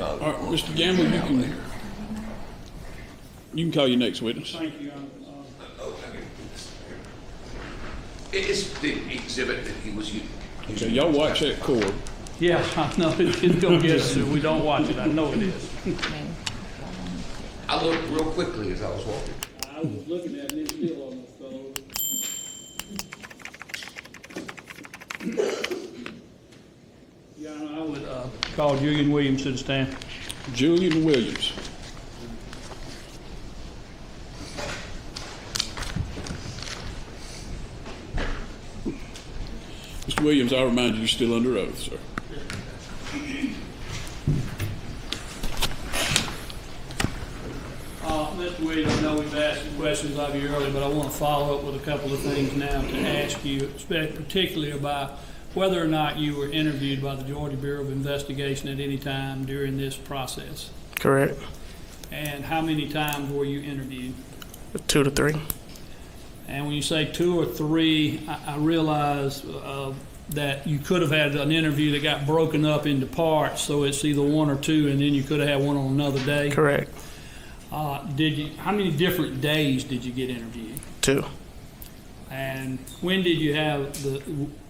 All right, Mr. Gamble, you can call your next witness. Thank you. It's the exhibit that he was using. Okay, y'all watch that cord. Yeah, I know it's gonna get us. We don't watch it. I know it is. I looked real quickly as I was walking. I was looking at it, it's still on the phone. Yeah, I would call Julian Williams to the stand. Julian Williams. Mr. Williams, I remind you, you're still under oath, sir. Mr. Williams, I know we've asked some questions of you earlier, but I want to follow up with a couple of things now to ask you, particularly about whether or not you were interviewed by the Georgia Bureau of Investigation at any time during this process. Correct. And how many times were you interviewed? 2 to 3. And when you say 2 or 3, I realize that you could have had an interview that got broken up into parts, so it's either 1 or 2, and then you could have had one on another day. Correct. How many different days did you get interviewed? 2. And when did you have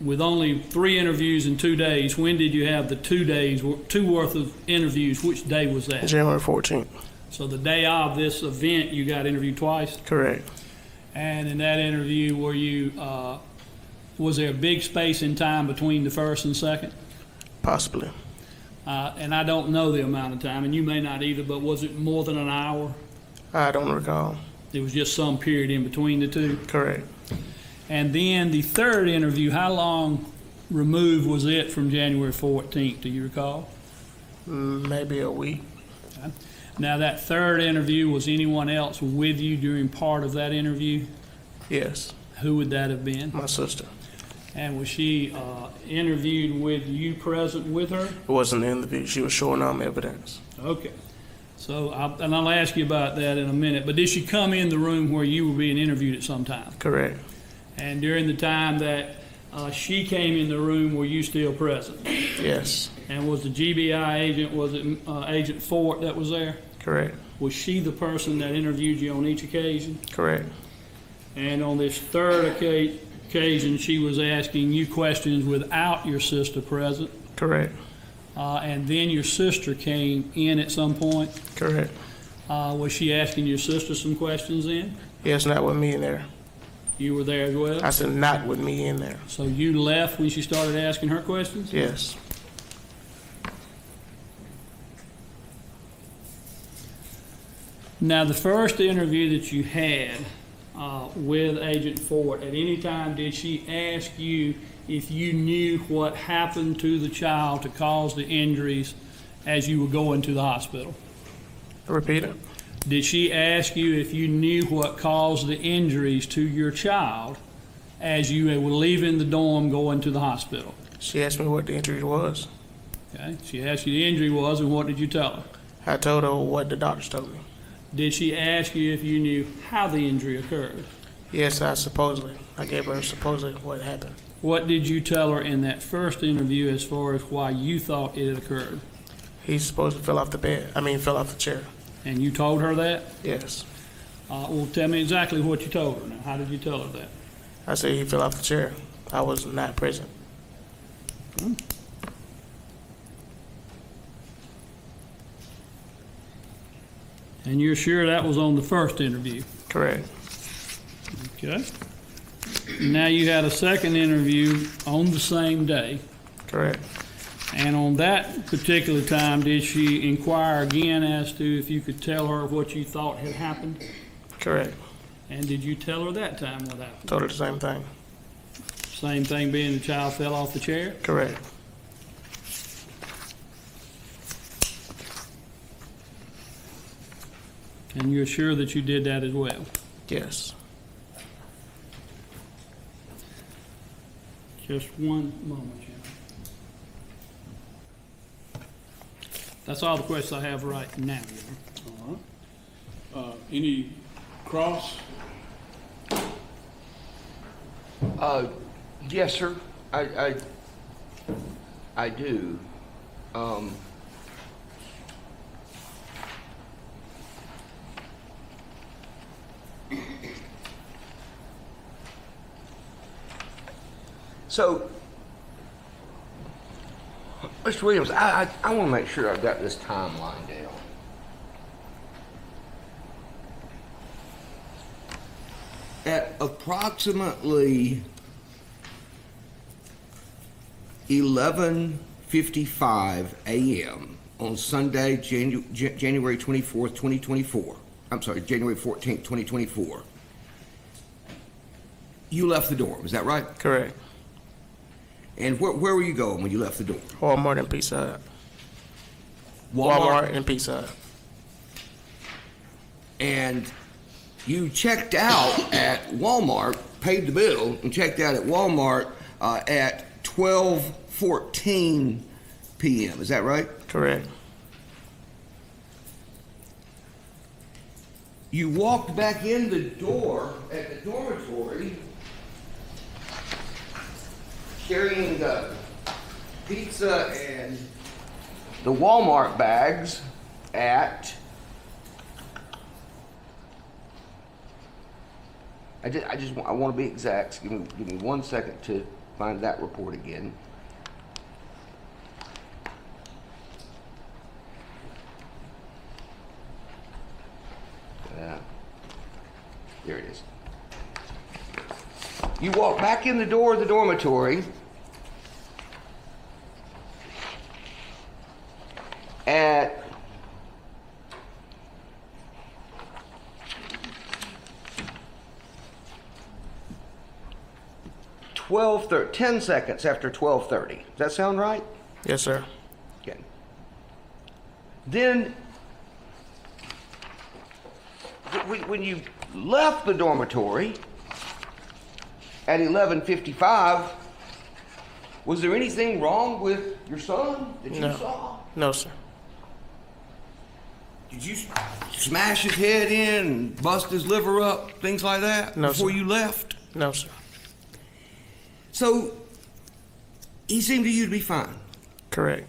with only 3 interviews in 2 days, when did you have the 2 days, 2 worth of interviews? Which day was that? January 14th. So the day of this event, you got interviewed twice? Correct. And in that interview, were you, was there a big space in time between the first and second? Possibly. And I don't know the amount of time, and you may not either, but was it more than an hour? I don't recall. It was just some period in between the two? Correct. And then the third interview, how long removed was it from January 14th? Do you recall? Maybe a week. Okay. Now, that third interview, was anyone else with you during part of that interview? Yes. Who would that have been? My sister. And was she interviewed with you present with her? It wasn't an interview. She was showing them evidence. Okay. So, I'll ask you about that in a minute, but did she come in the room where you were being interviewed at some time? Correct. And during the time that she came in the room, were you still present? Yes. And was the GBI agent, was it Agent Fort that was there? Correct. Was she the person that interviewed you on each occasion? Correct. And on this third occasion, she was asking you questions without your sister present? Correct. And then your sister came in at some point? Correct. Was she asking your sister some questions then? Yes, not with me in there. You were there as well? I said not with me in there. So you left when she started asking her questions? Yes. Now, the first interview that you had with Agent Ford, at any time did she ask you if you knew what happened to the child to cause the injuries as you were going to the hospital? Repeat it. Did she ask you if you knew what caused the injuries to your child as you were leaving the dorm going to the hospital? She asked me what the injury was. Okay. She asked you the injury was, and what did you tell her? I told her what the doctors told me. Did she ask you if you knew how the injury occurred? Yes, I gave her supposedly what happened. What did you tell her in that first interview as far as why you thought it had occurred? He supposed to fell off the chair. And you told her that? Yes. Well, tell me exactly what you told her now. How did you tell her that? I said he fell off the chair. I was not present. And you're sure that was on the first interview? Correct. Okay. Now you had a second interview on the same day. Correct. And on that particular time, did she inquire again as to if you could tell her what you thought had happened? Correct. And did you tell her that time what happened? Told her the same thing. Same thing being the child fell off the chair? Correct. And you're sure that you did that as well? Yes. Just one moment, Jim. That's all the questions I have right now, Jim. All right. Any cross? Yes, sir. I do. So, Mr. Williams, I want to make sure I've got this timeline down. At approximately 11:55 a.m. on Sunday, January 24th, 2024. I'm sorry, January 14th, 2024. You left the dorm, is that right? Correct. And where were you going when you left the dorm? Walmart and Pizza Hut. Walmart and Pizza Hut. And you checked out at Walmart, paid the bill, and checked out at Walmart at 12:14 p.m. Is that right? Correct. You walked back in the door at the dormitory carrying the pizza and the Walmart bags at I want to be exact. Give me 1 second to find that report again. There it is. You walk back in the door of the dormitory at 10 seconds after 12:30. Does that sound right? Yes, sir. Okay. Then, when you left the dormitory at 11:55, was there anything wrong with your son that you saw? No, sir. Did you smash his head in and bust his liver up, things like that, No, before sir. you left? No, sir. So, he seemed to you to be fine. Correct.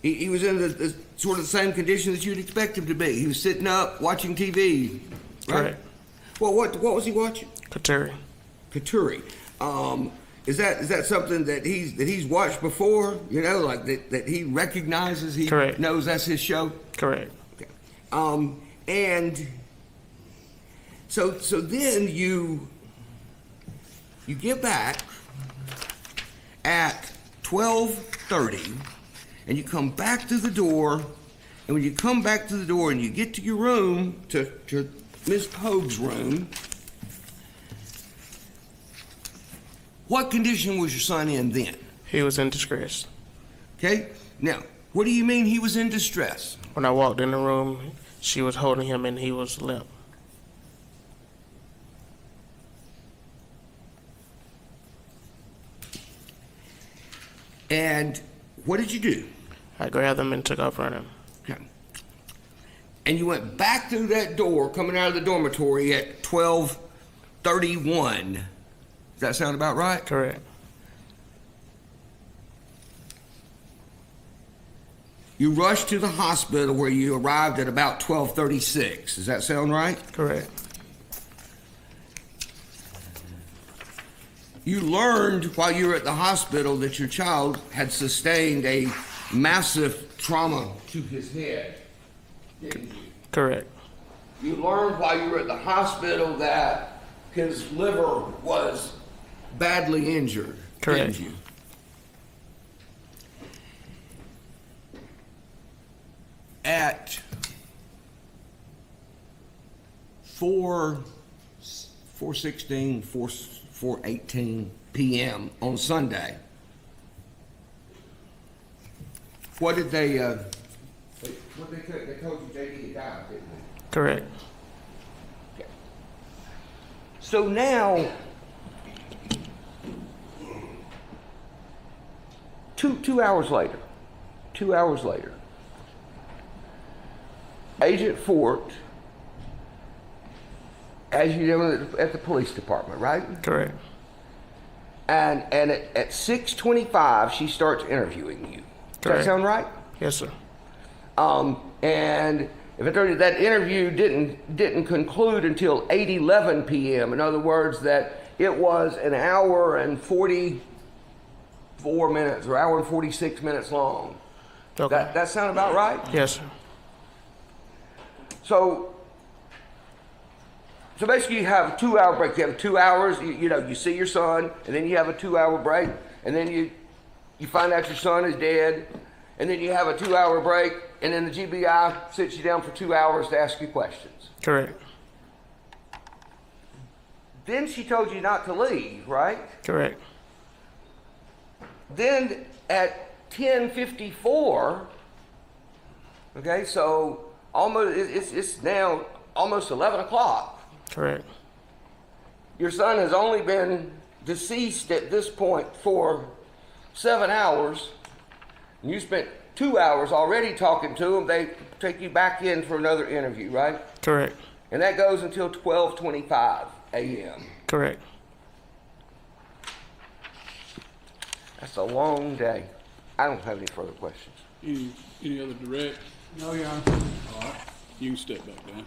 He was in the sort of the same condition that you'd expect him to be. He was sitting up, watching TV. Right? Correct. Well, what was he watching? Kateri. Katuri. Is that something that he's watched before? You know, like that he recognizes. He Correct. knows that's his show. Correct. Okay. And so then you get back at 12:30, and you come back to the door, and when you come back to the door and you get to your room, to Miss Poague's room, what condition was your son in then? He was in distress. Okay? Now, what do you mean he was in distress? When I walked in the room, she was holding him and he was limp. And what did you do? I grabbed him and took off running. Okay. And you went back through that door, coming out of the dormitory at 12:31. Does that sound about right? Correct. You rushed to the hospital where you arrived at about 12:36. Does that sound right? Correct. You learned while you were at the hospital that your child had sustained a massive trauma to his head, didn't you? Correct. You learned while you were at the hospital that his liver was badly injured, Correct. didn't you? At 4:18 p.m. on Sunday, what did they told you JD had died, didn't they? Correct. Okay. So now, two hours later, Agent Fort, as you know, at the police department, right? Correct. And at 6:25, she starts interviewing you. Does that Correct. sound right? Yes, sir. And if I told you that interview didn't conclude until 8:11 p.m., in other words, that it was an hour and 40 44 minutes or hour and 46 minutes long. Okay. That sound about right? Yes, sir. So basically you have a 2-hour break. You have 2 hours, you see your son, and then you have a 2-hour break, and then you find out your son is dead, and then you have a 2-hour break, and then the GBI sits you down for 2 hours to ask you questions. Correct. Then she told you not to leave, right? Correct. Then at 10:54, okay, so almost it's now almost 11 o'clock. Correct. Your son has only been deceased at this point for 7 hours. And you spent 2 hours already talking to him. They take you back in for another interview, right? Correct. And that goes until 12:25 a.m. Correct. That's a long day. I don't have any further questions. Any other direct? No, Your Honor. All right. You can step back down.